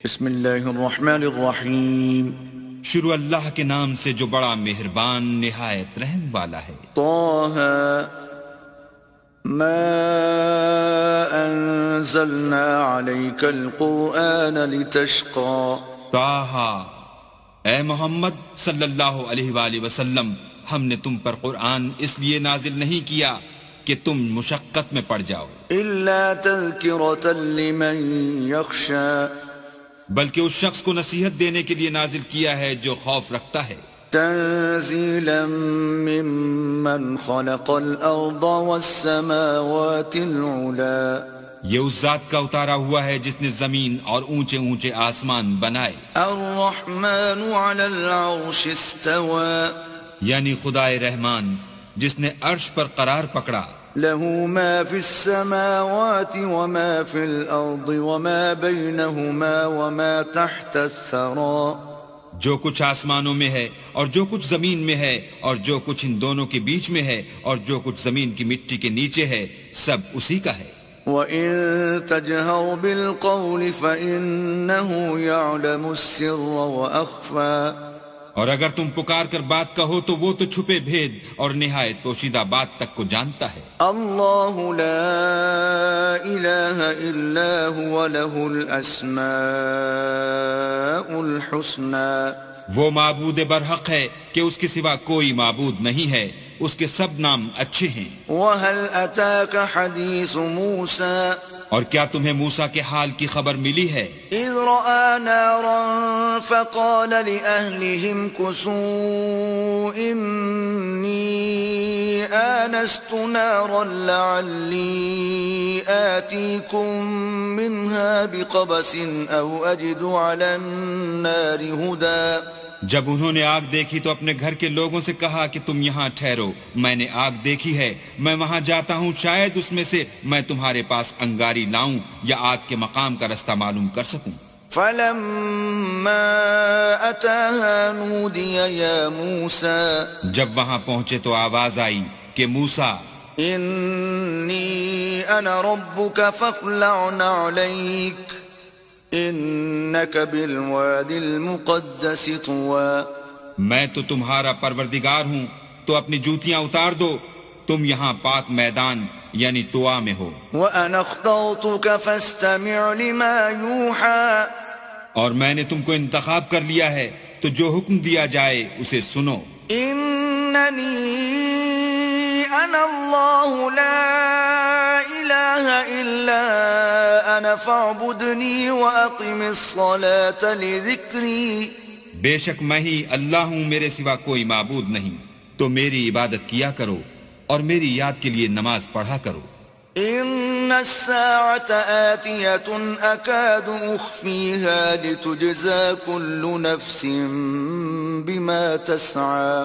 بسم اللہ الرحمن الرحیم شروع اللہ کے نام سے جو بڑا مہربان نہایت رحم والا ہے۔ طه ما انزلنا عليك القرآن لتشقى طٰہٰ، اے محمد صلی اللہ علیہ وآلہ وسلم، ہم نے تم پر قرآن اس لیے نازل نہیں کیا کہ تم مشقت میں پڑ جاؤ، الا تذکرة لمن يخشى بلکہ اس شخص کو نصیحت دینے کے لیے نازل کیا ہے جو خوف رکھتا ہے۔ تنزیلا ممن خلق الارض والسماوات العلا، یہ اس ذات کا اتارا ہوا ہے جس نے زمین اور اونچے اونچے آسمان بنائے۔ الرحمن على العرش استوى، یعنی خدائے رحمان جس نے عرش پر قرار پکڑا۔ له ما في السماوات وما في الأرض وما بينهما وما تحت الثرى، جو کچھ آسمانوں میں ہے اور جو کچھ زمین میں ہے اور جو کچھ ان دونوں کے بیچ میں ہے اور جو کچھ زمین کی مٹی کے نیچے ہے، سب اسی کا ہے۔ وَإِن تَجْهَرْ بِالْقَوْلِ فَإِنَّهُ يَعْلَمُ السِّرَّ وَأَخْفَى، اور اگر تم پکار کر بات کہو تو وہ تو چھپے بھید اور نہایت پوشیدہ بات تک کو جانتا ہے۔ اللہ لا الہ الا هو له الاسماء الحسنى، وہ معبود برحق ہے کہ اس کے سوا کوئی معبود نہیں ہے، اس کے سب نام اچھے ہیں۔ وَهَلْ أَتَاكَ حَدِيثُ مُوسَى، اور کیا تمہیں موسیٰ کے حال کی خبر ملی ہے؟ اذ رأى نارا فقال لأهلهم كثوا إني آنست نارا لعلي آتيكم منها بقبس أو أجد على النار هدى، جب انہوں نے آگ دیکھی تو اپنے گھر کے لوگوں سے کہا کہ تم یہاں ٹھہرو، میں نے آگ دیکھی ہے، میں وہاں جاتا ہوں، شاید اس میں سے میں تمہارے پاس انگاری لاؤں یا آگ کے مقام کا رستہ معلوم کر سکوں۔ فلما أتاها نودي يا موسى، جب وہاں پہنچے تو آواز آئی کہ موسیٰ، إني أنا ربك فاخلع نعليك إنك بالوادي المقدس طوى، میں تو تمہارا پروردگار ہوں، تو اپنی جوتیاں اتار دو، تم یہاں پاک میدان یعنی طوا میں ہو۔ وأنا اخترتك فاستمع لما يوحى، اور میں نے تم کو انتخاب کر لیا ہے تو جو حکم دیا جائے اسے سنو۔ إنني أنا الله لا إله إلا أنا فاعبدني وأقم الصلاة لذكري، بے شک میں ہی اللہ ہوں، میرے سوا کوئی معبود نہیں، تو میری عبادت کیا کرو اور میری یاد کے لیے نماز پڑھا کرو۔ إن الساعة آتية أكاد أخفيها لتجزى كل نفس بما تسعى،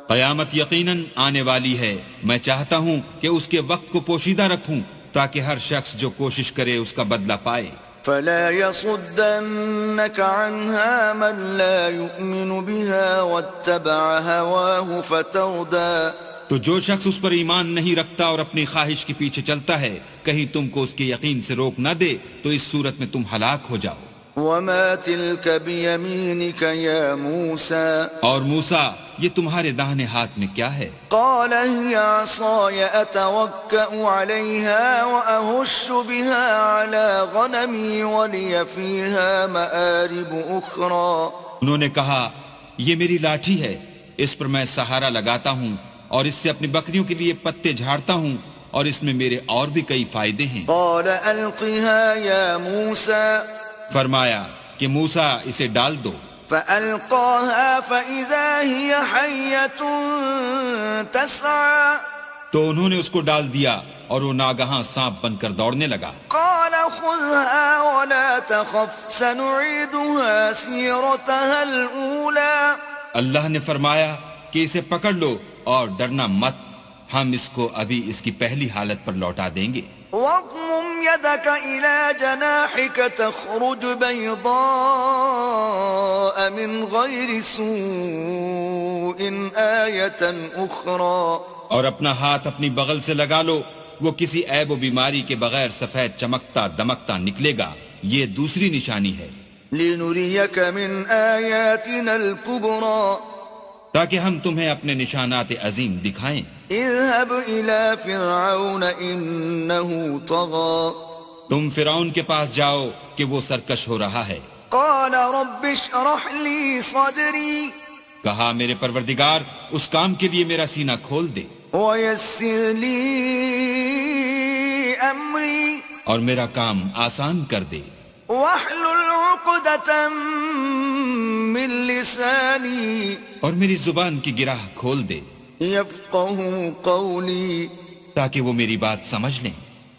قیامت یقیناً آنے والی ہے، میں چاہتا ہوں کہ اس کے وقت کو پوشیدہ رکھوں تاکہ ہر شخص جو کوشش کرے اس کا بدلہ پائے۔ فلا يصدنك عنها من لا يؤمن بها واتبع هواه فتردى، تو جو شخص اس پر ایمان نہیں رکھتا اور اپنی خواہش کے پیچھے چلتا ہے، کہیں تم کو اس کے یقین سے روک نہ دے تو اس صورت میں تم ہلاک ہو جاؤ۔ وما تلك بيمينك يا موسى، اور موسیٰ یہ تمہارے داہنے ہاتھ میں کیا ہے؟ قال هي عصاي أتوكأ عليها وأهش بها على غنمي ولي فيها مآرب أخرى، انہوں نے کہا یہ میری لاٹھی ہے، اس پر میں سہارا لگاتا ہوں اور اس سے اپنی بکریوں کے لیے پتے جھاڑتا ہوں اور اس میں میرے اور بھی کئی فائدے ہیں۔ قال ألقها يا موسى، فرمایا کہ موسیٰ اسے ڈال دو۔ فألقاها فإذا هي حية تسعى، تو انہوں نے اس کو ڈال دیا اور وہ ناگہاں سانپ بن کر دوڑنے لگا۔ قال خذها ولا تخف سنعيدها سيرتها الأولى، اللہ نے فرمایا کہ اسے پکڑ لو اور ڈرنا مت، ہم اس کو ابھی اس کی پہلی حالت پر لوٹا دیں گے۔ واضمم يدك إلى جناحك تخرج بيضاء من غير سوء آية أخرى، اور اپنا ہاتھ اپنی بغل سے لگا لو، وہ کسی عیب و بیماری کے بغیر سفید چمکتا دمکتا نکلے گا، یہ دوسری نشانی ہے۔ لنريك من آياتنا الكبرى تاکہ ہم تمہیں اپنے نشانات عظیم دکھائیں. اذهب إلى فرعون إنه طغى تم فرعون کے پاس جاؤ کہ وہ سرکش ہو رہا ہے. قال رب اشرح لي صدري کہا میرے پروردگار اس کام کے لیے میرا سینہ کھول دے ويسر لي أمري اور میرا کام آسان کر دے. واحلل عقدة من لساني اور میری زبان کی گرہ کھول دے يفقهوا قولي تاکہ وہ میری بات سمجھ لیں.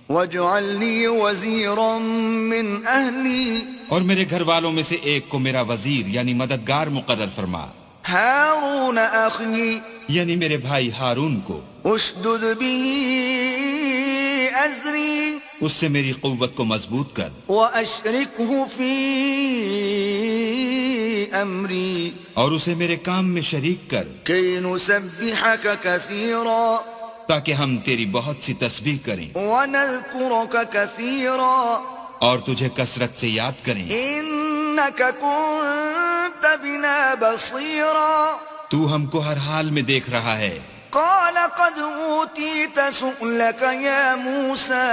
واجعل لي وزيرا من أهلي اور میرے گھر والوں میں سے ایک کو میرا وزیر یعنی مددگار مقرر فرما، هارون أخي یعنی میرے بھائی ہارون کو. اشدد به أزري اس سے میری قوت کو مضبوط کر وأشركه في أمري اور اسے میرے کام میں شریک کر كي نسبحك كثيرا تاکہ ہم تیری بہت سی تسبیح کریں ونذكرك كثيرا اور تجھے کثرت سے یاد کریں. إنك كنت بنا بصيرا تو ہم کو ہر حال میں دیکھ رہا ہے. قال قد أوتيت سؤلك يا موسى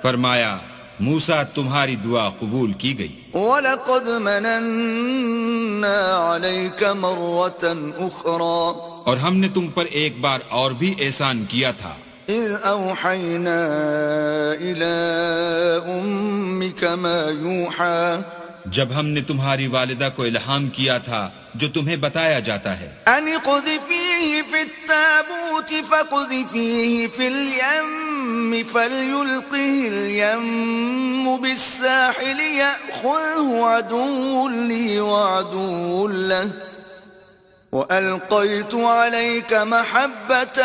فرمایا موسیٰ تمہاری دعا قبول کی گئی. وَلَقَدْ مَنَنَّا عَلَيْكَ مَرَّةً أُخْرَى اور ہم نے تم پر ایک بار اور بھی احسان کیا تھا. إِذْ أَوْحَيْنَا إِلَىٰ أُمِّكَ مَا يُوحَىٰ جب ہم نے تمہاری والدہ کو الہام کیا تھا جو تمہیں بتایا جاتا ہے. أَنِ اقْذِفِيهِ فِي التَّابُوتِ فَاقْذِفِيهِ فِي الْيَمِّ فَلْيُلْقِهِ الْيَمُّ بِالسَّاحِلِ يَأْخُذْهُ عَدُوٌّ لِّي وَعَدُوٌّ لَّهُ وَأَلْقَيْتُ عَلَيْكَ مَحَبَّةً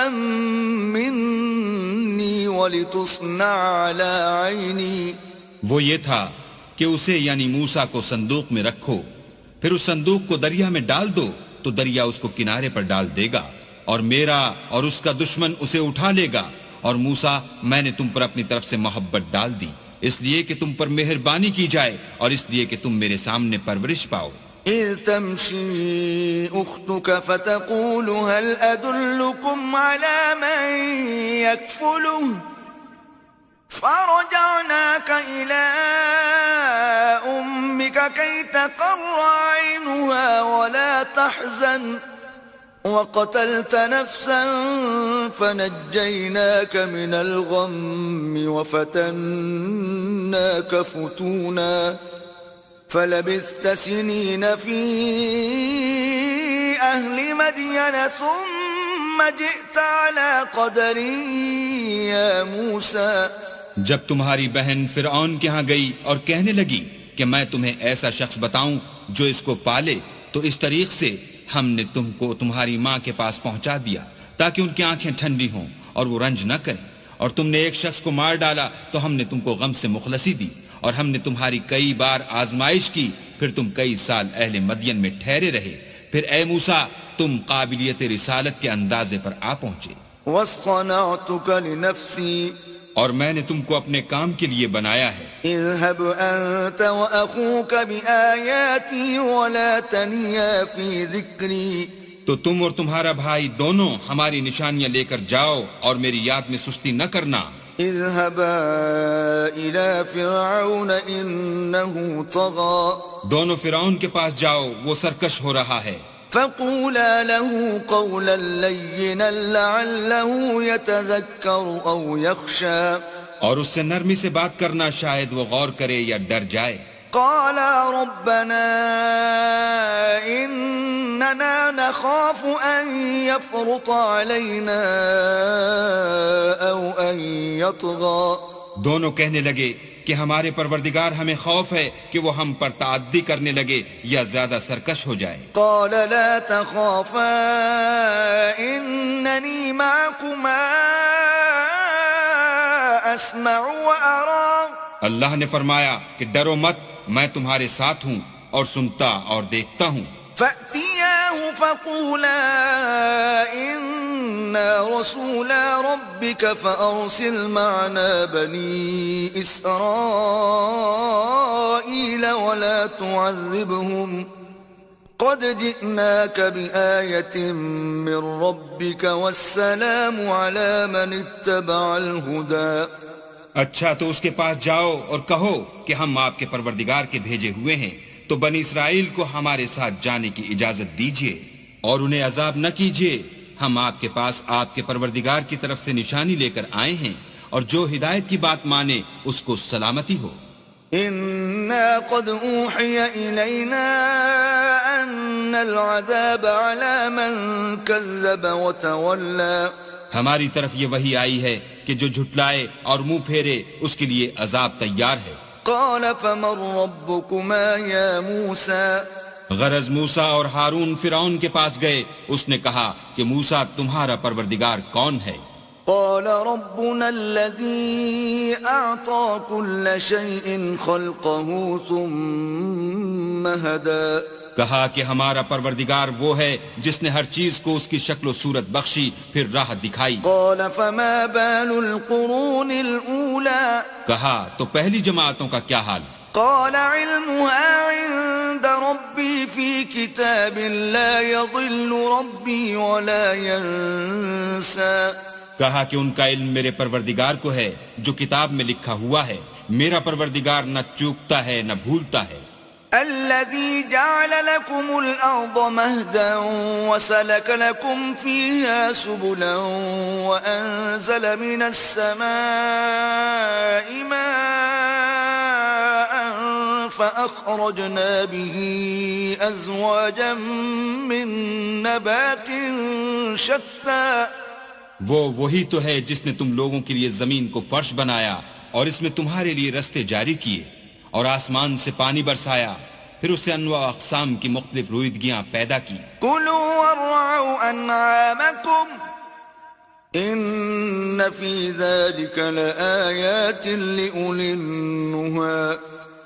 مِّنِّي وَلِتُصْنَعَ عَلَىٰ عَيْنِي. وہ یہ تھا کہ اسے یعنی موسیٰ کو صندوق میں رکھو، پھر اس صندوق کو دریا میں ڈال دو تو دریا اس کو کنارے پر ڈال دے گا، اور میرا اور اس کا دشمن اسے اٹھا لے گا. اور موسیٰ میں نے تم پر اپنی طرف سے محبت ڈال دی اس لیے کہ تم پر مہربانی کی جائے اور اس لیے کہ تم میرے سامنے پرورش پاؤ. إذ تمشي أختك فتقول هل أدلكم على من يكفله فرجعناك إلى أمك كي تقر عينها ولا تحزن وقتلت نفسا فنجيناك من الغم وفتناك فتونا فلبثت سنين في أهل مدين ثم جئت على قدر يا موسى. جب تمہاری بہن فرعون کے ہاں گئی اور کہنے لگی کہ میں تمہیں ایسا شخص بتاؤں جو اس کو پالے، تو اس طریق سے ہم نے تم کو تمہاری ماں کے پاس پہنچا دیا تاکہ ان کی آنکھیں ٹھنڈی ہوں اور وہ رنج نہ کریں. اور تم نے ایک شخص کو مار ڈالا تو ہم نے تم کو غم سے مخلصی دی، اور ہم نے تمہاری کئی بار آزمائش کی، پھر تم کئی سال اہل مدین میں ٹھہرے رہے. پھر اے موسیٰ تم قابلیت رسالت کے اندازے پر آ پہنچے. واصطنعتك لنفسي اور میں نے تم کو اپنے کام کے لیے بنایا ہے. اذهب أنت وأخوك بآياتي ولا تنيا في ذكري. تو تم اور تمہارا بھائی دونوں ہماری نشانیاں لے کر جاؤ اور میری یاد میں سستی نہ کرنا. اذهبا إلى فرعون إنه طغى. دونوں فرعون کے پاس جاؤ، وہ سرکش ہو رہا ہے. فقولا له قولا لينا لعله يتذكر أو يخشى. اور اس سے نرمی سے بات کرنا، شاید وہ غور کرے یا ڈر جائے. قالا ربنا إننا نخاف أن يفرط علينا أو أن يطغى. دونوں کہنے لگے کہ ہمارے پروردگار ہمیں خوف ہے کہ وہ ہم پر تعدی کرنے لگے یا زیادہ سرکش ہو جائے. قال لا تخافا إنني معكما أسمع وأرى. اللہ نے فرمایا کہ ڈرو مت، میں تمہارے ساتھ ہوں اور سنتا اور دیکھتا ہوں. فأتياه فقولا إن إنا رسولا ربك فأرسل معنا بني إسرائيل ولا تعذبهم قد جئناك بآية من ربك والسلام على من اتبع الهدى. اچھا تو اس کے پاس جاؤ اور کہو کہ ہم آپ کے پروردگار کے بھیجے ہوئے ہیں، تو بنی اسرائیل کو ہمارے ساتھ جانے کی اجازت دیجیے اور انہیں عذاب نہ کیجیے. ہم آپ کے پاس آپ کے پروردگار کی طرف سے نشانی لے کر آئے ہیں، اور جو ہدایت کی بات مانے اس کو سلامتی ہو. إنا قد أوحي إلينا أن العذاب على من كذب وتولى. ہماری طرف یہ وحی آئی ہے کہ جو جھٹلائے اور منہ پھیرے اس کے لیے عذاب تیار ہے. قال فمن ربكما يا موسى. غرض موسیٰ اور ہارون فرعون کے پاس گئے. اس نے کہا کہ موسیٰ تمہارا پروردگار کون ہے؟ قال ربنا الذي أعطى كل شيء خلقه ثم هدى. کہا کہ ہمارا پروردگار وہ ہے جس نے ہر چیز کو اس کی شکل و صورت بخشی پھر راہ دکھائی. قال فما بال القرون الأولى. کہا تو پہلی جماعتوں کا کیا حال؟ قال علمها عند ربي في كتاب لا يضل ربي ولا ينسى. کہا کہ ان کا علم میرے پروردگار کو ہے جو کتاب میں لکھا ہوا ہے. میرا پروردگار نہ چوکتا ہے نہ بھولتا ہے. الذي جعل لكم الأرض مهدا وسلك لكم فيها سبلا وأنزل من السماء ماء فأخرجنا به أزواجا من نبات شتى. وہی تو ہے جس نے تم لوگوں کے لیے زمین کو فرش بنایا اور اس میں تمہارے لیے رستے جاری کیے اور آسمان سے پانی برسایا، پھر اس سے انواع اقسام کی مختلف رویدگیاں پیدا کی. كلوا وارعوا أنعامكم إن في ذلك لآيات لأولي النهى.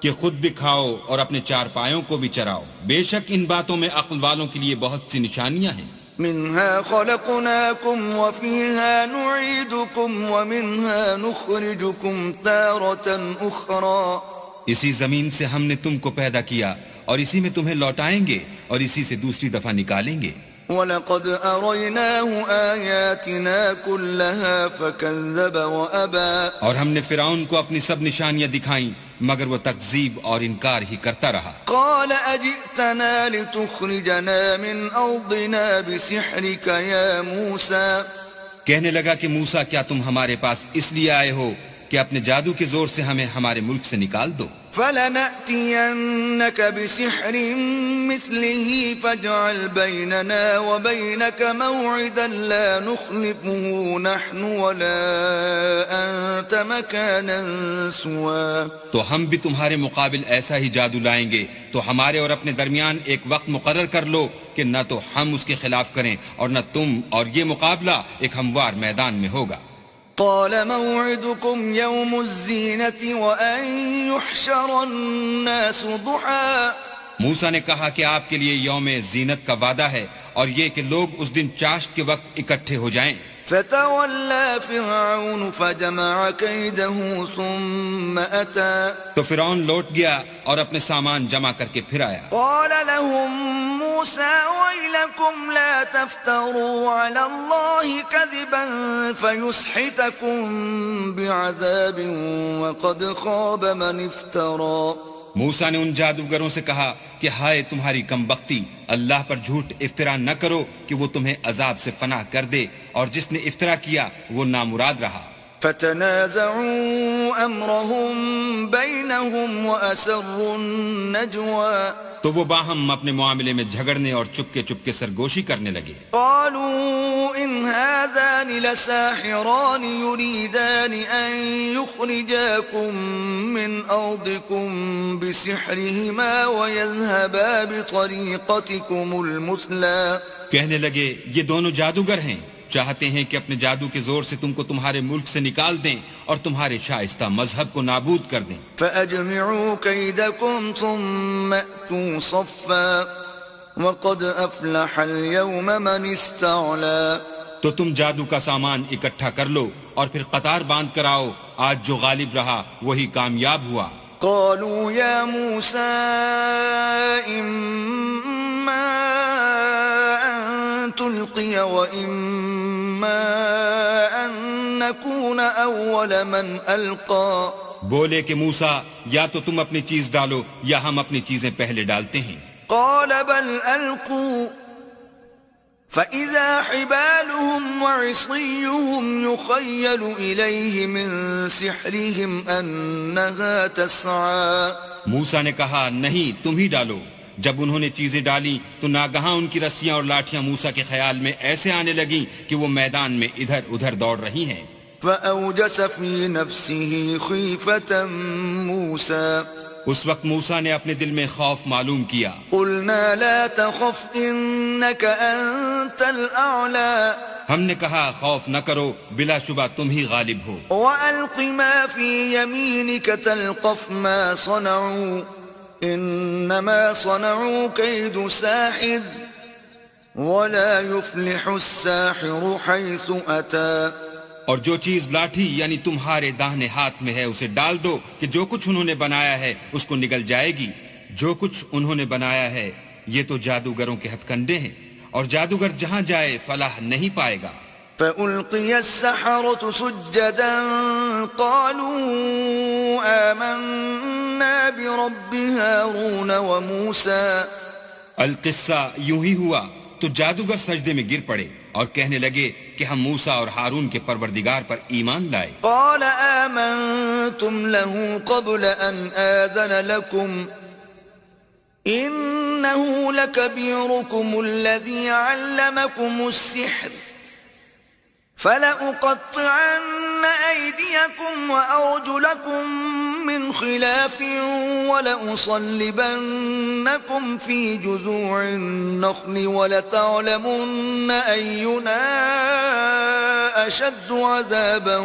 کہ خود بھی کھاؤ اور اپنے چارپایوں کو بھی چراؤ، بے شک ان باتوں میں عقل والوں کے لیے بہت سی نشانیاں ہیں. منها خلقناكم وفيها نعيدكم ومنها نخرجكم تارة أخرى. اسی زمین سے ہم نے تم کو پیدا کیا اور اسی میں تمہیں لوٹائیں گے اور اسی سے دوسری دفعہ نکالیں گے. وَلَقَدْ أَرَيْنَاهُ آيَاتِنَا كُلَّهَا فَكَذَّبَ وَأَبَى. اور ہم نے فرعون کو اپنی سب نشانیاں دکھائیں مگر وہ تکذیب اور انکار ہی کرتا رہا. قال أجئتنا لتخرجنا من أرضنا بسحرك يا موسى. کہنے لگا کہ موسیٰ کیا تم ہمارے پاس اس لیے آئے ہو کہ اپنے جادو کے زور سے ہمیں ہمارے ملک سے نکال دو؟ فلنأتينك بسحر مثله فاجعل بيننا وبينك موعدا لا نخلفه نحن ولا أنت مكانا سوى. تو ہم بھی تمہارے مقابل ایسا ہی جادو لائیں گے، تو ہمارے اور اپنے درمیان ایک وقت مقرر کر لو کہ نہ تو ہم اس کے خلاف کریں اور نہ تم، اور یہ مقابلہ ایک ہموار میدان میں ہوگا. قال موعدكم يوم الزينة وأن يحشر الناس ضحى. موسیٰ نے کہا کہ آپ کے لیے یوم زینت کا وعدہ ہے اور یہ کہ لوگ اس دن چاشت کے وقت اکٹھے ہو جائیں. فتولى فرعون فجمع كيده ثم أتى. تو فرعون لوٹ گیا اور اپنے سامان جمع کر کے پھر آیا. قال لهم موسى ويلكم لا تفتروا على الله كذبا فيسحتكم بعذاب وقد خاب من افترى. موسیٰ نے ان جادوگروں سے کہا کہ ہائے تمہاری کم بختی، اللہ پر جھوٹ افطرا نہ کرو کہ وہ تمہیں عذاب سے فنا کر دے، اور جس نے افطرا کیا وہ نامراد رہا. فتنازعوا امرهم بينهم واسروا النجوى. تو وہ باہم اپنے معاملے میں جھگڑنے اور چپکے چپکے سرگوشی کرنے لگے. قالوا ان هذان لساحران يريدان ان يخرجاكم من ارضكم بسحرهما ويذهبا بطريقتكم المثلى. کہنے لگے یہ دونوں جادوگر ہیں، چاہتے ہیں کہ اپنے جادو کے زور سے تم کو تمہارے ملک سے نکال دیں اور تمہارے شائستہ مذہب کو نابود کر دیں. فأجمعوا كيدكم ثم أتوا صفا وقد أفلح اليوم من استعلى. تو تم جادو کا سامان اکٹھا کر لو اور پھر قطار باندھ کر آؤ، آج جو غالب رہا وہی کامیاب ہوا۔ قالوا يا موسى إما أن تلقي وإما أن نكون أول من ألقى، بولے کہ موسیٰ یا تو تم اپنی چیز ڈالو یا ہم اپنی چیزیں پہلے ڈالتے ہیں۔ قال بل ألقوا فإذا حبالهم وعصيهم يخيل إليه من سحرهم أنها تسعى۔ موسیٰ نے کہا نہیں تم ہی ڈالو۔ جب انہوں نے چیزیں ڈالی تو ناگہاں ان کی رسیاں اور لاٹھیاں موسیٰ کے خیال میں ایسے آنے لگیں کہ وہ میدان میں ادھر ادھر دوڑ رہی ہیں۔ فأوجس في نفسه خيفة موسى، اس وقت موسیٰ نے اپنے دل میں خوف معلوم کیا۔ قلنا لا تخف إنك أنت الأعلى، ہم نے کہا خوف نہ کرو، بلا شبہ تم ہی غالب ہو۔ وألق ما في يمينك تلقف ما صنعوا إنما صنعوا كيد ساحر ولا يفلح الساحر حيث أتى۔ اور جو چیز لاٹھی یعنی تمہارے داہنے ہاتھ میں ہے اسے ڈال دو کہ جو کچھ انہوں نے بنایا ہے اس کو نگل جائے گی۔ جو کچھ انہوں نے بنایا ہے یہ تو جادوگروں کے ہتھ کنڈے ہیں، اور جادوگر جہاں جائے فلاح نہیں پائے گا۔ فألقي السحرة سجدا قالوا آمنا برب هارون وموسى۔ القصہ یوں ہی ہوا تو جادوگر سجدے میں گر پڑے اور کہنے لگے کہ ہم موسیٰ اور ہارون کے پروردگار پر ایمان لائے۔ قال آمنتم له قبل أن آذن لكم إنه لكبيركم الذي علمكم السحر فلأقطعن أيديكم وأرجلكم من خلاف ولأصلبنكم في جذوع النخل ولتعلمن أينا أشد عذابا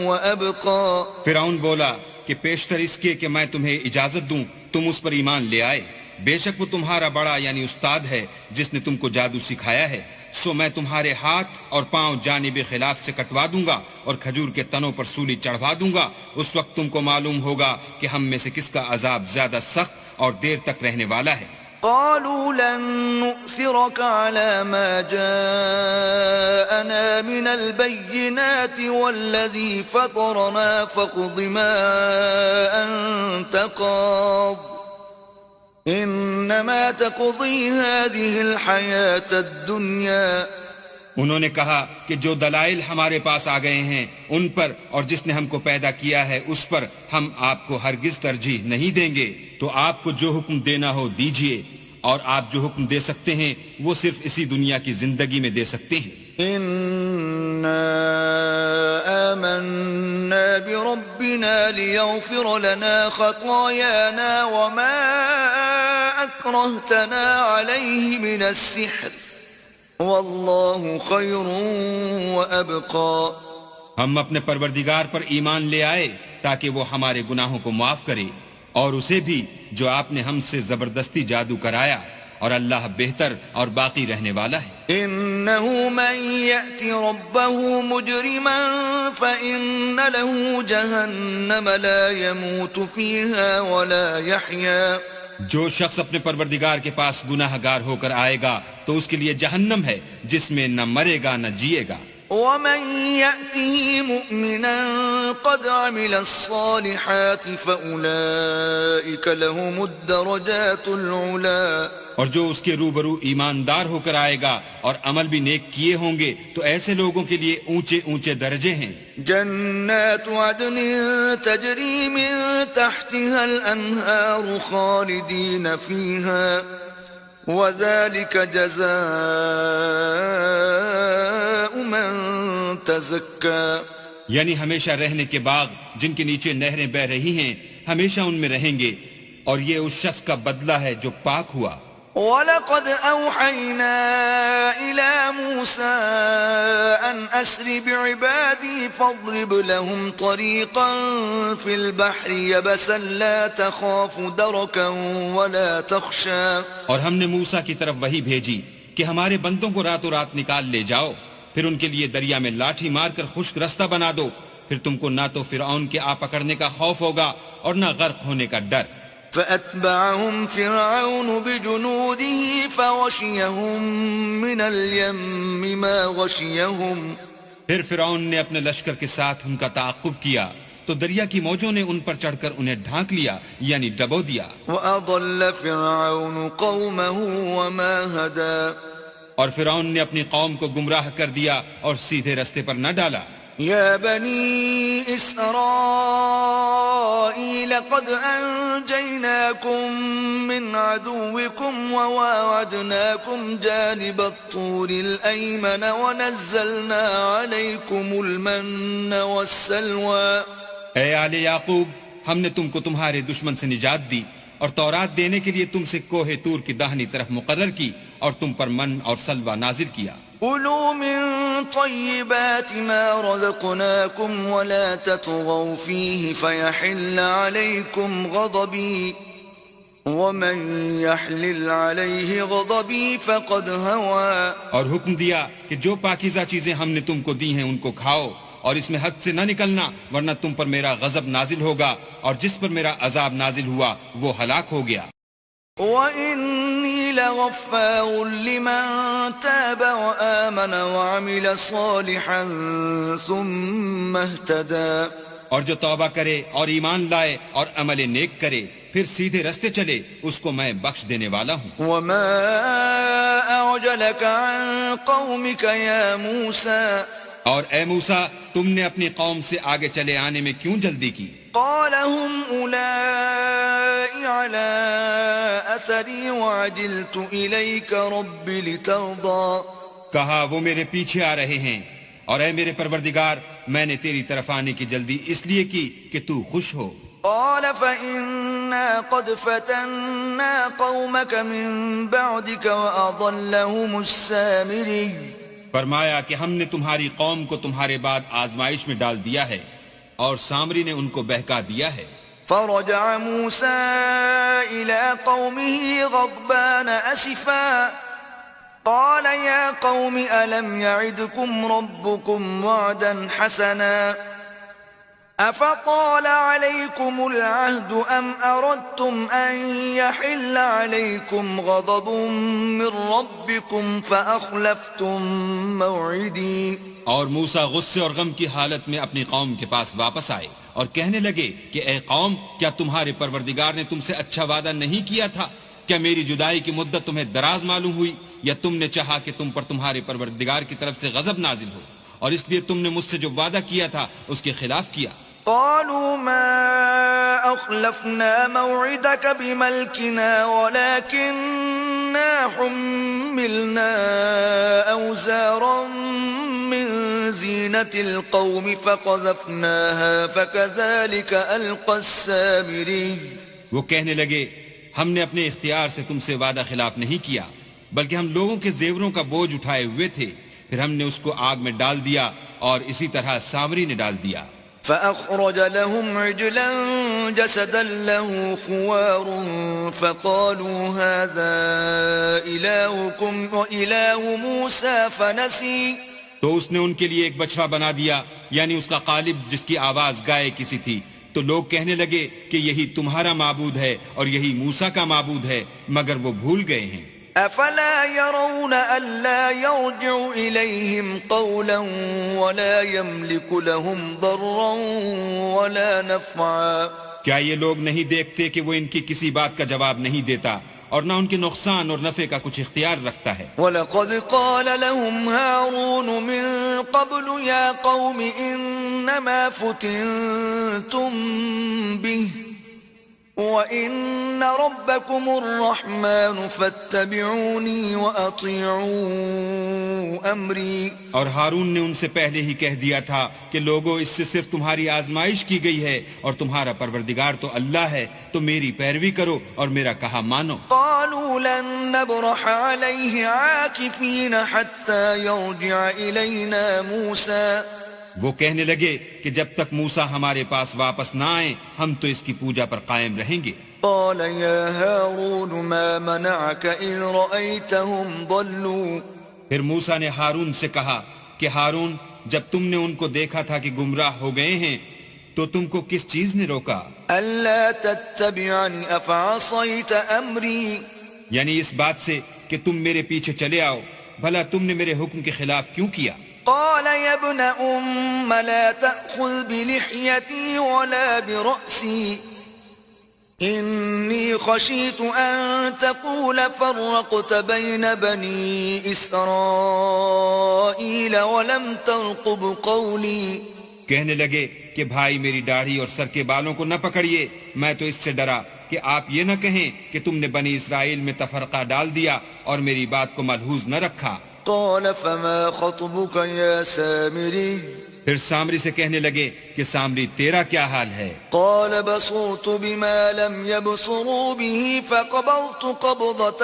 وأبقى۔ فرعون بولا کہ پیشتر اس کے کہ میں تمہیں اجازت دوں تم اس پر ایمان لے آئے، بے شک وہ تمہارا بڑا یعنی استاد ہے جس نے تم کو جادو سکھایا ہے، سو میں تمہارے ہاتھ اور پاؤں جانب خلاف سے کٹوا دوں گا اور کھجور کے تنوں پر سولی چڑھوا دوں گا۔ اس وقت تم کو معلوم ہوگا کہ ہم میں سے کس کا عذاب زیادہ سخت اور دیر تک رہنے والا ہے۔ قالوا لن نؤثرك على ما جاءنا من البينات والذي فطرنا فاقض ما أنت قاض إنما تقضي هذه الحياة الدنيا۔ انہوں نے کہا کہ جو دلائل ہمارے پاس آ گئے ہیں ان پر اور جس نے ہم کو پیدا کیا ہے اس پر ہم آپ کو ہرگز ترجیح نہیں دیں گے، تو آپ کو جو حکم دینا ہو دیجئے، اور آپ جو حکم دے سکتے ہیں وہ صرف اسی دنیا کی زندگی میں دے سکتے ہیں۔ إنا آمنا بربنا ليغفر لنا خطايانا وما أكرهتنا عليه من السحر والله خير وأبقى۔ ہم اپنے پروردگار پر ایمان لے آئے تاکہ وہ ہمارے گناہوں کو معاف کرے، اور اسے بھی جو آپ نے ہم سے زبردستی جادو کرایا، اور اللہ بہتر اور باقی رہنے والا ہے۔ إنه من يأتي ربه مجرما فإن له جهنم لا يموت فيها ولا يحيا۔ جو شخص اپنے پروردگار کے پاس گناہ گار ہو کر آئے گا تو اس کے لیے جہنم ہے جس میں نہ مرے گا نہ جیے گا۔ ومن يأته مؤمنا قد عمل الصالحات فأولئك لهم الدرجات العلا۔ اور جو اس کے روبرو ایماندار ہو کر آئے گا اور عمل بھی نیک کیے ہوں گے تو ایسے لوگوں کے لیے اونچے اونچے درجے ہیں۔ جنات عدن تجری من تحتها الانہار خالدین فیہا وذلك جزاء من تزکا۔ یعنی ہمیشہ رہنے کے باغ جن کے نیچے نہریں بہ رہی ہیں، ہمیشہ ان میں رہیں گے، اور یہ اس شخص کا بدلہ ہے جو پاک ہوا۔ وَلَقَدْ أَوْحَيْنَا إِلَى مُوسَىٰ أَنْ أَسْرِ بِعِبَادِي فَاضْرِبْ لَهُمْ طَرِيقًا فِي الْبَحْرِ يَبَسًا لَا تَخَافُ دَرَكًا وَلَا تَخْشَىٰ۔ اور ہم نے موسیٰ کی طرف وحی بھیجی کہ ہمارے بندوں کو راتوں رات نکال لے جاؤ پھر ان کے لیے دریا میں لاٹھی مار کر خشک رستہ بنا دو، پھر تم کو نہ تو فرعون کے آ پکڑنے کا خوف ہوگا اور نہ غرق ہونے کا ڈر۔ فأتبعهم فرعون بجنوده فغشيهم من اليم ما غشيهم۔ پھر فرعون نے اپنے لشکر کے ساتھ ان کا تعاقب کیا تو دریا کی موجوں نے ان پر چڑھ کر انہیں ڈھانک لیا، یعنی ڈبو دیا۔ وأضل فرعون قومه وما هدى۔ اور فرعون نے اپنی قوم کو گمراہ کر دیا اور سیدھے رستے پر نہ ڈالا۔ يا بني إسرائيل قد أنجيناكم من عدوكم وواعدناكم جانب الطور الأيمن ونزلنا عليكم المن والسلوى۔ اے آل یعقوب، ہم نے تم کو تمہارے دشمن سے نجات دی اور تورات دینے کے لیے تم سے کوہ طور کی داہنی طرف مقرر کی اور تم پر من اور سلوہ نازل کیا۔ كلوا من طيبات ما رزقناكم ولا تطغوا فيه فيحل عليكم غضبي ومن يحلل عليه غضبي فقد هوى۔ اور حکم دیا کہ جو پاکیزہ چیزیں ہم نے تم کو دی ہیں ان کو کھاؤ اور اس میں حد سے نہ نکلنا، ورنہ تم پر میرا غضب نازل ہوگا، اور جس پر میرا عذاب نازل ہوا وہ ہلاک ہو گیا۔ وَإِنِّي لَغَفَّارٌ لِمَن تَابَ وَآمَنَ وَعَمِلَ صَالِحًا ثُمَّ اهْتَدَى۔ اور جو توبہ کرے اور ایمان لائے اور عمل نیک کرے پھر سیدھے رستے چلے، اس کو میں بخش دینے والا ہوں۔ وَمَا أَعْجَلَكَ عَن قَوْمِكَ يَا مُوسَى۔ اور اے موسیٰ، تم نے اپنی قوم سے آگے چلے آنے میں کیوں جلدی کی؟ قال هم أولئك على أثري وعجلت إليك رب لترضى۔ کہا وہ میرے پیچھے آ رہے ہیں، اور اے میرے پروردگار، میں نے تیری طرف آنے کی جلدی اس لیے کی کہ تو خوش ہو۔ قال فإنا قد فتنا قومك من بعدك وأضلهم السامري۔ فرمایا کہ ہم نے تمہاری قوم کو تمہارے بعد آزمائش میں ڈال دیا ہے اور سامری نے ان کو بہکا دیا ہے۔ فرجع موسى إلى قومه غضبان أسفا قال يا قوم ألم يعدكم ربكم وعدا حسنا أفطال عليكم العهد أم أردتم أن يحل عليكم غضب من ربكم فأخلفتم موعدي۔ اور موسیٰ غصے اور غم کی حالت میں اپنی قوم کے پاس واپس آئے اور کہنے لگے کہ اے قوم، کیا تمہارے پروردگار نے تم سے اچھا وعدہ نہیں کیا تھا؟ کیا میری جدائی کی مدت تمہیں دراز معلوم ہوئی، یا تم نے چاہا کہ تم پر تمہارے پروردگار کی طرف سے غضب نازل ہو اور اس لیے تم نے مجھ سے جو وعدہ کیا تھا اس کے خلاف کیا؟ قالوا ما أخلفنا موعدك بملكنا ولكننا حملنا أوزارا من زينة القوم فقذفناها فكذلك ألقى السامري۔ وہ کہنے لگے ہم نے اپنے اختیار سے تم سے وعدہ خلاف نہیں کیا، بلکہ ہم لوگوں کے زیوروں کا بوجھ اٹھائے ہوئے تھے، پھر ہم نے اس کو آگ میں ڈال دیا اور اسی طرح سامری نے ڈال دیا۔ فأخرج لهم عجلا جسدا له خوار فقالوا هذا إلهكم وإله موسى فنسي۔ تو اس نے ان کے لیے ایک بچڑا بنا دیا، یعنی اس کا قالب جس کی آواز گائے کسی تھی، تو لوگ کہنے لگے کہ یہی تمہارا معبود ہے اور یہی موسیٰ کا معبود ہے، مگر وہ بھول گئے ہیں۔ أفلا يرون ألا يرجع إليهم قولا ولا يملك لهم ضرا ولا نفعا۔ کیا یہ لوگ نہیں دیکھتے کہ وہ ان کی کسی بات کا جواب نہیں دیتا اور نہ ان کے نقصان اور نفع کا کچھ اختیار رکھتا ہے؟ وَلَقَدْ قَالَ لَهُمْ هَارُونُ مِن قَبْلُ يَا قَوْمِ إِنَّمَا فُتِنْتُمْ بِهِ وَإِنَّ رَبَّكُمُ الرَّحْمَنُ فَاتَّبِعُونِي وَأَطِيعُوا أَمْرِي۔ اور ہارون نے ان سے پہلے ہی کہہ دیا تھا کہ لوگوں، اس سے صرف تمہاری آزمائش کی گئی ہے اور تمہارا پروردگار تو اللہ ہے، تو میری پیروی کرو اور میرا کہا مانو۔ قالوا لن نبرح عليه عاكفين حتى يرجع إلينا موسى۔ وہ کہنے لگے کہ جب تک موسیٰ ہمارے پاس واپس نہ آئیں ہم تو اس کی پوجا پر قائم رہیں گے۔ قال يا هارون ما منعك إذ رأيتهم ضلوا۔ پھر موسیٰ نے ہارون سے کہا کہ کہ ہارون جب تم نے ان کو دیکھا تھا کہ گمراہ ہو گئے ہیں تو تم کو کس چیز نے روکا؟ ألا تتبعني أفعصيت أمري یعنی اس بات سے کہ تم میرے پیچھے چلے آؤ، بھلا تم نے میرے حکم کے خلاف کیوں کیا؟ قال يا ابن أم لا تأخذ بلحيتي ولا برأسي إني خشيت أن تقول فرقت بين بني إسرائيل ولم ترقب قولي. کہنے لگے کہ بھائی میری داڑھی اور سر کے بالوں کو نہ پکڑیے، میں تو اس سے ڈرا کہ آپ یہ نہ کہیں کہ تم نے بنی اسرائیل میں تفرقہ ڈال دیا اور میری بات کو ملحوظ نہ رکھا. قال فما خطبك يا سامري پھر سامری سے کہنے لگے کہ سامری تیرا کیا حال ہے؟ قال بصرت بما لم يبصروا به فقبضت قبضة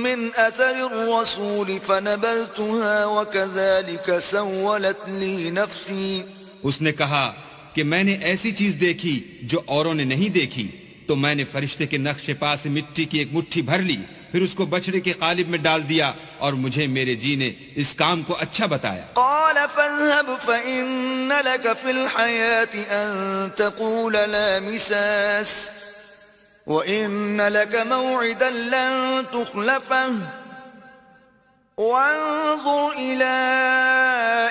من أثر الرسول فنبذتها وكذلك سولت لي نفسي. اس نے کہا کہ میں نے ایسی چیز دیکھی جو اوروں نے نہیں دیکھی، تو میں نے فرشتے کے نقش پا سے مٹی کی ایک مٹھی بھر لی، پھر اس کو بچڑے کے قالب میں ڈال دیا، اور مجھے میرے جی نے اس کام کو اچھا بتایا. قال فاذهب فإن لك في الحياة أن تقول لا مساس وإن لك موعدا لن تخلفه وانظر إلى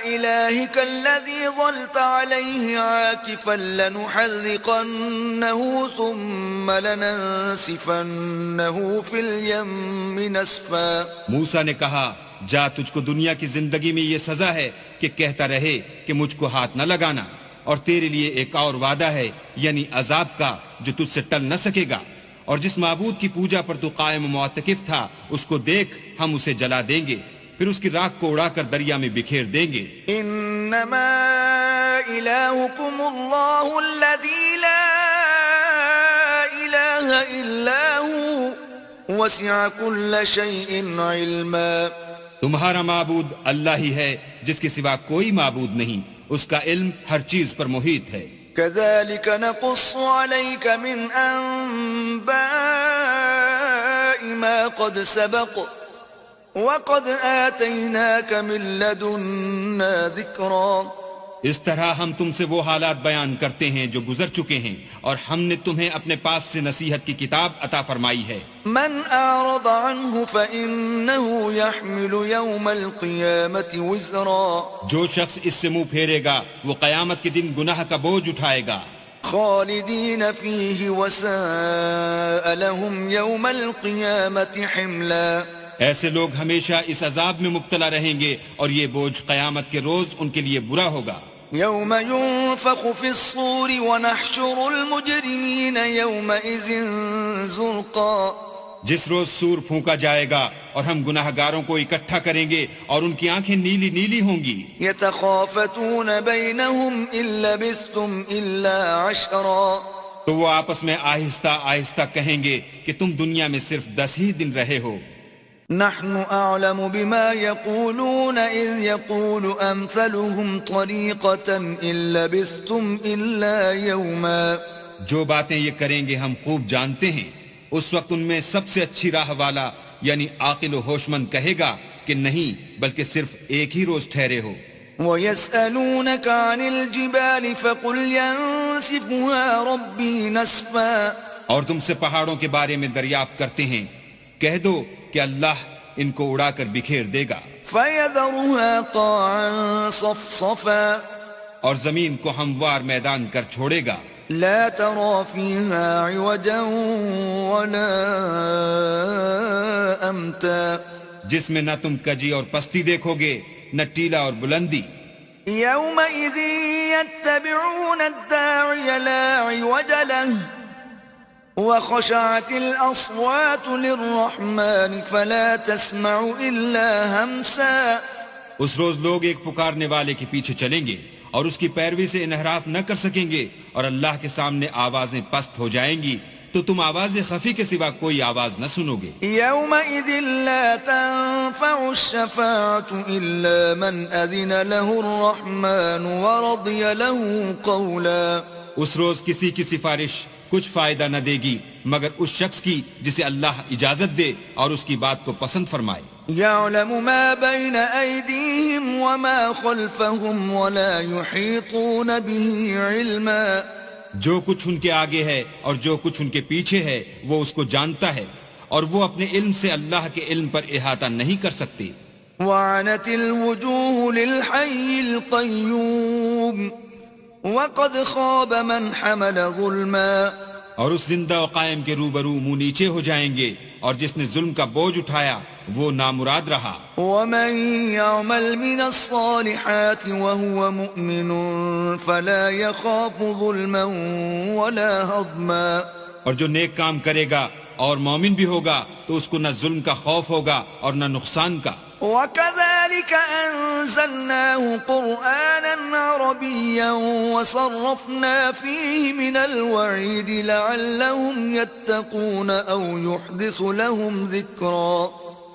إلهك الذي ظلت عليه عاكفا لنحرقنه ثم لننسفنه في اليم نسفا. موسیٰ نے کہا جا، تجھ کو دنیا کی زندگی میں یہ سزا ہے کہ کہتا رہے کہ مجھ کو ہاتھ نہ لگانا، اور تیرے لیے ایک اور وعدہ ہے یعنی عذاب کا جو تجھ سے ٹل نہ سکے گا، اور جس معبود کی پوجا پر تو قائم و معتکف تھا اس کو دیکھ، ہم اسے جلا دیں گے، پھر اس کی راکھ کو اڑا کر دریا میں بکھیر دیں گے. انما الہکم اللہ الذی لا الہ الا ہوا وسع کل شیء علما. تمہارا معبود اللہ ہی ہے جس کے سوا کوئی معبود نہیں، اس کا علم ہر چیز پر محیط ہے. كذلك نقص عليك من أنباء ما قد سبق وقد آتيناك من لدنا ذكرا. اس طرح ہم تم سے وہ حالات بیان کرتے ہیں جو گزر چکے ہیں، اور ہم نے تمہیں اپنے پاس سے نصیحت کی کتاب عطا فرمائی ہے. من أعرض عنه فإنه يحمل يوم القيامة وزرا. جو شخص اس سے منہ پھیرے گا وہ قیامت کے دن گناہ کا بوجھ اٹھائے گا. خالدين فيه وساء لهم يوم القيامة حملا. ایسے لوگ ہمیشہ اس عذاب میں مبتلا رہیں گے اور یہ بوجھ قیامت کے روز ان کے لیے برا ہوگا. يوم ينفخ في الصور ونحشر المجرمين يومئذ زرقا. جس روز سور پھونکا جائے گا اور ہم گناہ گاروں کو اکٹھا کریں گے اور ان کی آنکھیں نیلی نیلی ہوں گی. يتخافتون بينهم إن لبثتم إلا عشرا. تو وہ آپس میں آہستہ آہستہ کہیں گے کہ تم دنیا میں صرف 10 ہی دن رہے ہو. نحن أعلم بما يقولون إذ يقول أمثلهم طريقة إن لبثتم إلا يوما. جو باتیں یہ کریں گے ہم خوب جانتے ہیں. اس وقت ان میں سب سے اچھی راہ والا یعنی عاقل و ہوشمند کہے گا کہ نہیں بلکہ صرف ایک ہی روز ٹھہرے ہو. وَيَسْأَلُونَكَ عَنِ الْجِبَالِ فَقُلْ يَنسِفُهَا رَبِّي نَسْفًا. اور تم سے پہاڑوں کے بارے میں دریافت کرتے ہیں، کہہ دو کہ اللہ ان کو اڑا کر بکھیر دے گا. فَيَذَرُهَا قَاعًا صَفْصَفًا. اور زمین کو ہموار میدان کر چھوڑے گا. لا ترى فيها عوجا ولا أمتا. جس میں نہ تم کجی اور پستی دیکھو گے نہ ٹیلا اور بلندی. يومئذ يتبعون الداعي لا عوج له وخشعت الأصوات للرحمن فلا تسمع إلا همسا. اس روز لوگ ایک پکارنے والے کے پیچھے چلیں گے اور اس کی پیروی سے انحراف نہ کر سکیں گے، اور اللہ کے سامنے آوازیں پست ہو جائیں گی تو تم آواز خفی کے سوا کوئی آواز نہ سنو گے. يومئذ لا تنفع الشفاعة إلا من أذن له الرحمن ورضي له قولا. اس روز کسی کی سفارش کچھ فائدہ نہ دے گی مگر اس شخص کی جسے اللہ اجازت دے اور اس کی بات کو پسند فرمائے. يعلم ما بين أيديهم وما خلفهم ولا يحيطون به علما. جو کچھ ان کے آگے ہے اور جو کچھ ان کے پیچھے ہے وہ اس کو جانتا ہے اور وہ اپنے علم سے اللہ کے علم پر احاطہ نہیں کر سکتے. وعنت الوجوه للحي القيوم وقد خاب من حمل ظلما. اور اس زندہ و قائم کے روبرو منہ نیچے ہو جائیں گے اور جس نے ظلم کا بوجھ اٹھایا وہ نامراد رہا. ومن يعمل من الصالحات وهو مؤمن فلا يخاف ظلما ولا هضما. اور جو نیک کام کرے گا اور مومن بھی ہوگا تو اس کو نہ ظلم کا خوف ہوگا اور نہ نقصان کا. وكذلك أنزلناه قرآنا عربيا وصرفنا فيه من الوعيد لعلهم يتقون أو يحدث لهم ذكرا.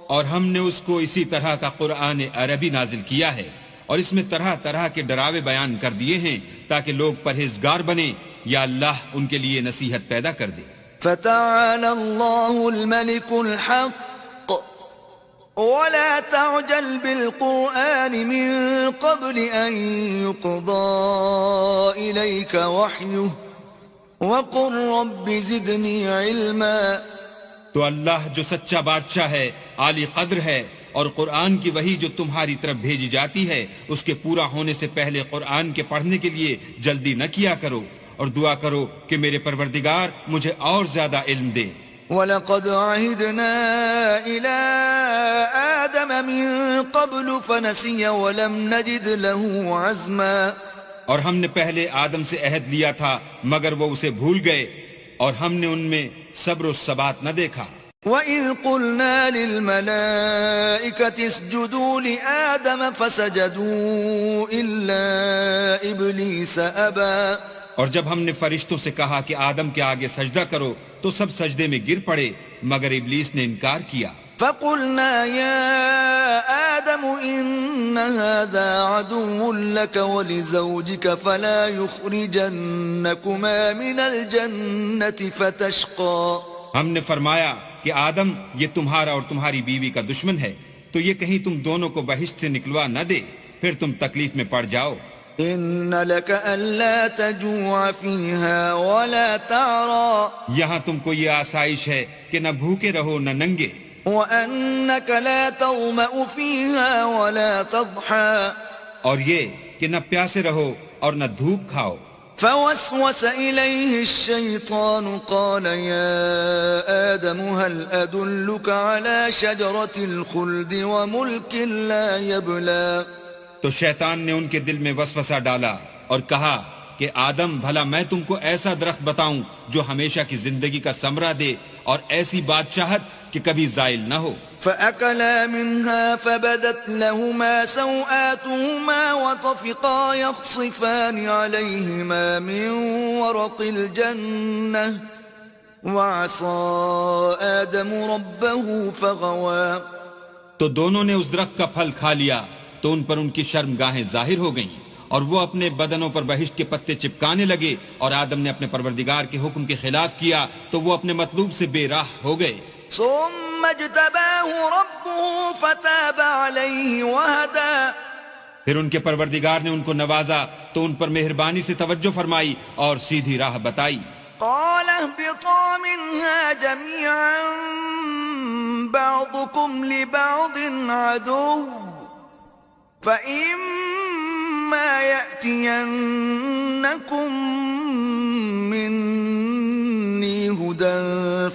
اور ہم نے اس کو اسی طرح کا قرآن عربی نازل کیا ہے اور اس میں طرح طرح کے ڈراوے بیان کر دیے ہیں تاکہ لوگ پرہیزگار بنیں یا اللہ ان کے لیے نصیحت پیدا کر دے. فتعالى الله الملك الحق ولا تعجل بالقرآن من قبل أن يقضى إليك وحيه وقل رب زدني علما. تو اللہ جو سچا بادشاہ ہے، عالی قدر ہے، اور قرآن کی وحی جو تمہاری طرف بھیجی جاتی ہے اس کے پورا ہونے سے پہلے قرآن کے پڑھنے کے لیے جلدی نہ کیا کرو اور دعا کرو کہ میرے پروردگار مجھے اور زیادہ علم دے. وَلَقَدْ عَهِدْنَا إِلَىٰ آدَمَ مِن قَبْلُ فَنَسِيَ وَلَمْ نَجِدْ لَهُ عَزْمًا. اور ہم نے پہلے آدم سے عہد لیا تھا مگر وہ اسے بھول گئے اور ہم نے ان میں صبر و ثبات نہ دیکھا. وَإِذْ قُلْنَا لِلْمَلَائِكَةِ اسْجُدُوا لِآدَمَ فَسَجَدُوا إِلَّا إِبْلِيسَ أَبَىٰ. اور جب ہم نے فرشتوں سے کہا کہ آدم کے آگے سجدہ کرو تو سب سجدے میں گر پڑے مگر ابلیس نے انکار کیا. فَقُلْنَا يَا آدَمُ إِنَّ هَذَا عَدُوٌّ لَكَ وَلِزَوْجِكَ فَلَا يُخْرِجَنَّكُمَا مِنَ الْجَنَّةِ فَتَشْقَىٰ. ہم نے فرمایا کہ آدم یہ تمہارا اور تمہاری بیوی کا دشمن ہے تو یہ کہیں تم دونوں کو بہشت سے نکلوا نہ دے پھر تم تکلیف میں پڑ جاؤ. إِنَّ لَكَ أَلَّا تَجُوعَ فِيهَا وَلَا تَعْرَىٰ. یہاں تم کو یہ آسائش ہے کہ نہ بھوکے رہو نہ ننگے. وَأَنَّكَ لَا تَظْمَأُ فِيهَا وَلَا تَضْحَىٰ. اور یہ کہ نہ پیاسے رہو اور نہ دھوپ کھاؤ. فوسوس إليه الشيطان قال يا آدم هل أدلك على شجرة الخلد وملك لا يبلى. تو شیطان نے ان کے دل میں وسوسہ ڈالا اور کہا کہ آدم بھلا میں تم کو ایسا درخت بتاؤں جو ہمیشہ کی زندگی کا ثمرہ دے اور ایسی بادشاہت کہ کبھی زائل نہ ہو. فأكلا منها فبدت لهما سوآتهما وطفقا يخصفان عليهما من ورق الجنة وعصى آدم ربه فغوى. تو دونوں نے اس درخت کا پھل کھا لیا تو ان پر ان کی شرمگاہیں ظاہر ہو گئیں اور وہ اپنے بدنوں پر بہشت کے پتے چپکانے لگے اور آدم نے اپنے پروردگار کے حکم کے خلاف کیا تو وہ اپنے مطلوب سے بے راہ ہو گئے. ثم اجتباه ربه فتاب عليه وهدى. پھر ان کے پروردگار نے ان کو نوازا تو ان پر مہربانی سے توجہ فرمائی اور سیدھی راہ بتائی. قال اهبطا منها جميعا بعضكم لبعض عدو فإما يأتينكم مني هدى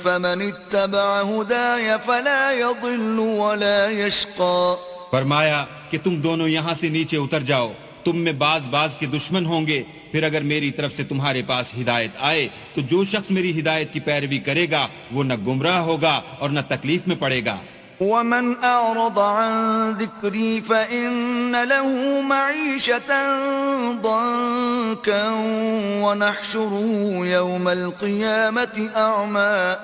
فمن اتبع هداي فلا يضل ولا يشقى. فرمایا کہ تم دونوں یہاں سے نیچے اتر جاؤ، تم میں بعض کے دشمن ہوں گے، پھر اگر میری طرف سے تمہارے پاس ہدایت آئے تو جو شخص میری ہدایت کی پیروی کرے گا وہ نہ گمراہ ہوگا اور نہ تکلیف میں پڑے گا. ومن أعرض عن ذكري فإن له معيشة ضنكا ونحشره يوم القيامة أعمى.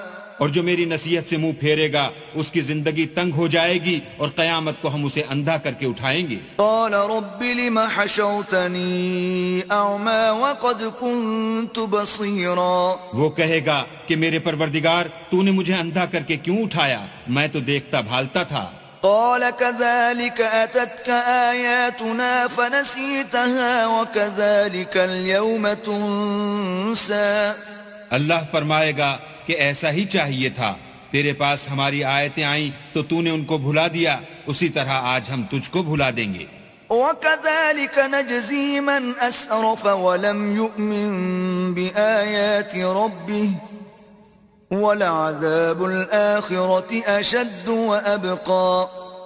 اور جو میری نصیحت سے منہ پھیرے گا اس کی زندگی تنگ ہو جائے گی اور قیامت کو ہم اسے اندھا کر کے اٹھائیں گے. قال رب لم حشرتنی اعمى وقد كنت بصيرا. وہ کہے گا کہ میرے پروردگار تو نے مجھے اندھا کر کے کیوں اٹھایا؟ میں تو دیکھتا بھالتا تھا. قال كذلك أتتك آياتنا فنسيتها وكذلك اليوم تنسى. اللہ فرمائے گا کہ ایسا ہی چاہیے تھا، تیرے پاس ہماری آیتیں آئیں تو نے ان کو بھلا دیا، اسی طرح آج ہم تجھ کو بھلا دیں گے. وكذلك نجزي من أسرف ولم يؤمن بآيات ربه وَلَعَذَابُ الْآخِرَةِ أَشَدُّ وَأَبْقَى.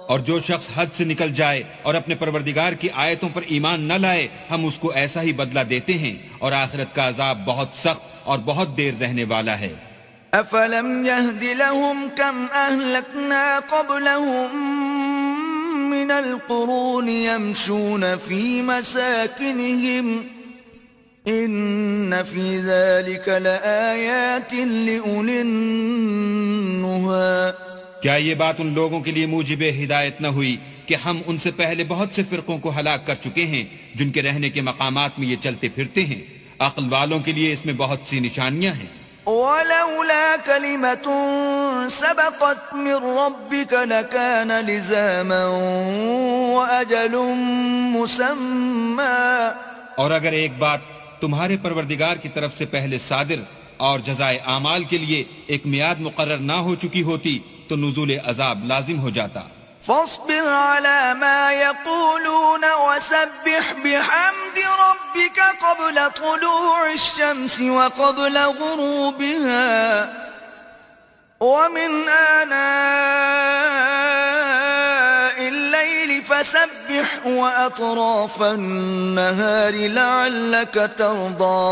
اور جو شخص حد سے نکل جائے اور اپنے پروردگار کی آیتوں پر ایمان نہ لائے ہم اس کو ایسا ہی بدلہ دیتے ہیں، اور آخرت کا عذاب بہت سخت اور بہت دیر رہنے والا ہے. أَفَلَمْ يَهْدِ لَهُمْ كَمْ أَهْلَكْنَا قَبْلَهُمْ مِنَ الْقُرُونِ يَمْشُونَ فِي مَسَاكِنِهِمْ إِنَّ فِي ذَلِكَ لَآيَاتٍ لِأُولِي النُّهَى. کیا یہ بات ان لوگوں کے لیے موجب ہدایت نہ ہوئی کہ ہم ان سے پہلے بہت سے فرقوں کو ہلاک کر چکے ہیں جن کے رہنے کے مقامات میں یہ چلتے پھرتے ہیں؟ عقل والوں کے لیے اس میں بہت سی نشانیاں ہیں. وَلَوْلَا كَلِمَةٌ سَبَقَتْ مِنْ رَبِّكَ لَكَانَ لِزَامًا وَأَجَلٌ مُّسَمًّى. اور اگر ایک بات تمہارے پروردگار کی طرف سے پہلے صادر اور جزائے اعمال کے لیے ایک میعاد مقرر نہ ہو چکی ہوتی تو نزول عذاب لازم ہو جاتا. فاصبر على ما يقولون وسبح بحمد ربك قبل طلوع الشمس وقبل غروبها ومن آناء الليل فسبح وأطراف النهار لعلك ترضى.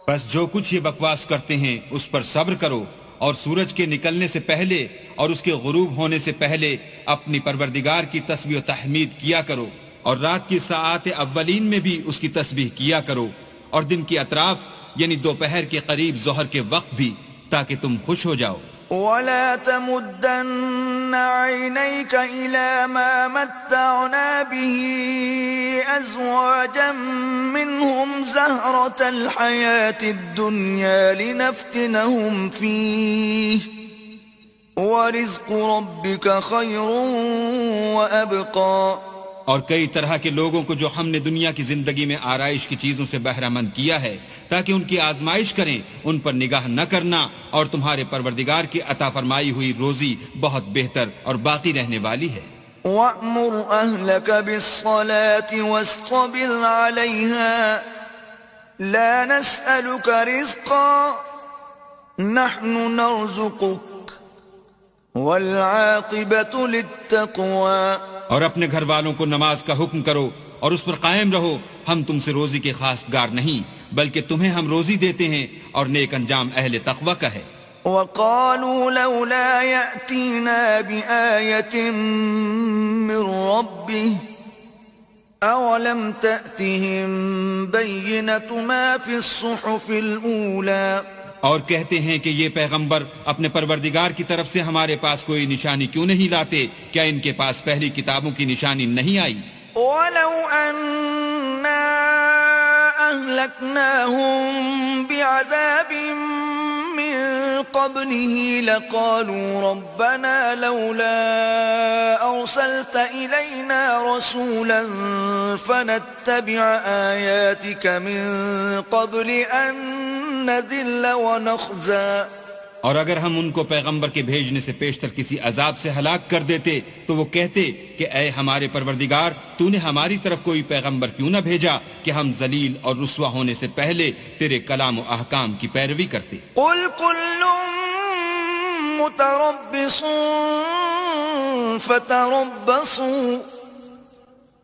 بس جو کچھ یہ بکواس کرتے ہیں اس پر صبر کرو، اور سورج کے نکلنے سے پہلے اور اس کے غروب ہونے سے پہلے اپنی پروردگار کی تسبیح و تحمید کیا کرو، اور رات کی ساعات اولین میں بھی اس کی تسبیح کیا کرو، اور دن کی اطراف یعنی دوپہر کے قریب ظہر کے وقت بھی، تاکہ تم خوش ہو جاؤ. ولا تمدن عينيك إلى ما متعنا به أزواجا منهم زهرة الحياة الدنيا لنفتنهم فيه ورزق ربك خير وأبقى. اور کئی طرح کے لوگوں کو جو ہم نے دنیا کی زندگی میں آرائش کی چیزوں سے بہرہ مند کیا ہے تاکہ ان کی آزمائش کریں، ان پر نگاہ نہ کرنا، اور تمہارے پروردگار کی عطا فرمائی ہوئی روزی بہت بہتر اور باقی رہنے والی ہے. وَأْمُرْ أَهْلَكَ بِالصَّلَاةِ وَاسْطَبِرْ عَلَيْهَا لَا نَسْأَلُكَ رِزْقًا نَحْنُ نَرْزُقُكَ وَالْعَاقِبَةُ لِلتَّقْوَى. اور اپنے گھر والوں کو نماز کا حکم کرو اور اس پر قائم رہو، ہم تم سے روزی کے خواستگار نہیں بلکہ تمہیں ہم روزی دیتے ہیں، اور نیک انجام اہل تقوی کا ہے. وَقَالُوا لَوْلَا يَأْتِينَا بِآيَةٍ مِّن رَّبِّهِ أَوَلَمْ تَأْتِهِم بَيِّنَةُ مَا فِي الصُّحُفِ الْأُولَى. اور کہتے ہیں کہ یہ پیغمبر اپنے پروردگار کی طرف سے ہمارے پاس کوئی نشانی کیوں نہیں لاتے؟ کیا ان کے پاس پہلی کتابوں کی نشانی نہیں آئی؟ وَلَوْ أَنَّا أَهْلَكْنَاهُمْ بِعَذَابٍ مِّن قَبْلِهِ لَقَالُوا رَبَّنَا لَوْلَا أَرْسَلْتَ إِلَيْنَا رَسُولًا فَنَتَّبِعَ آيَاتِكَ مِن قَبْلِ أَن نَّذِلَّ وَنَخْزَىٰ. اور اگر ہم ان کو پیغمبر کے بھیجنے سے پیشتر کسی عذاب سے ہلاک کر دیتے تو وہ کہتے کہ اے ہمارے پروردگار، تو نے ہماری طرف کوئی پیغمبر کیوں نہ بھیجا کہ ہم ذلیل اور رسوا ہونے سے پہلے تیرے کلام و احکام کی پیروی کرتے. قُلْ كُلٌّ مُتَرَبِّصٌ فَتَرَبَّصُوا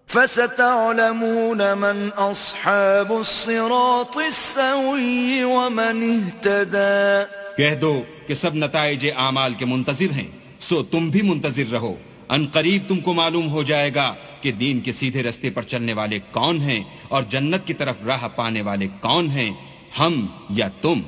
فَسَتَعْلَمُونَ مَنْ أَصْحَابُ الصِّرَاطِ السَّوِيِّ وَمَنِ اهْتَدَىٰ. کہہ دو کہ سب نتائج اعمال کے منتظر ہیں، سو تم بھی منتظر رہو. ان قریب تم کو معلوم ہو جائے گا کہ دین کے سیدھے رستے پر چلنے والے کون ہیں اور جنت کی طرف راہ پانے والے کون ہیں، ہم یا تم.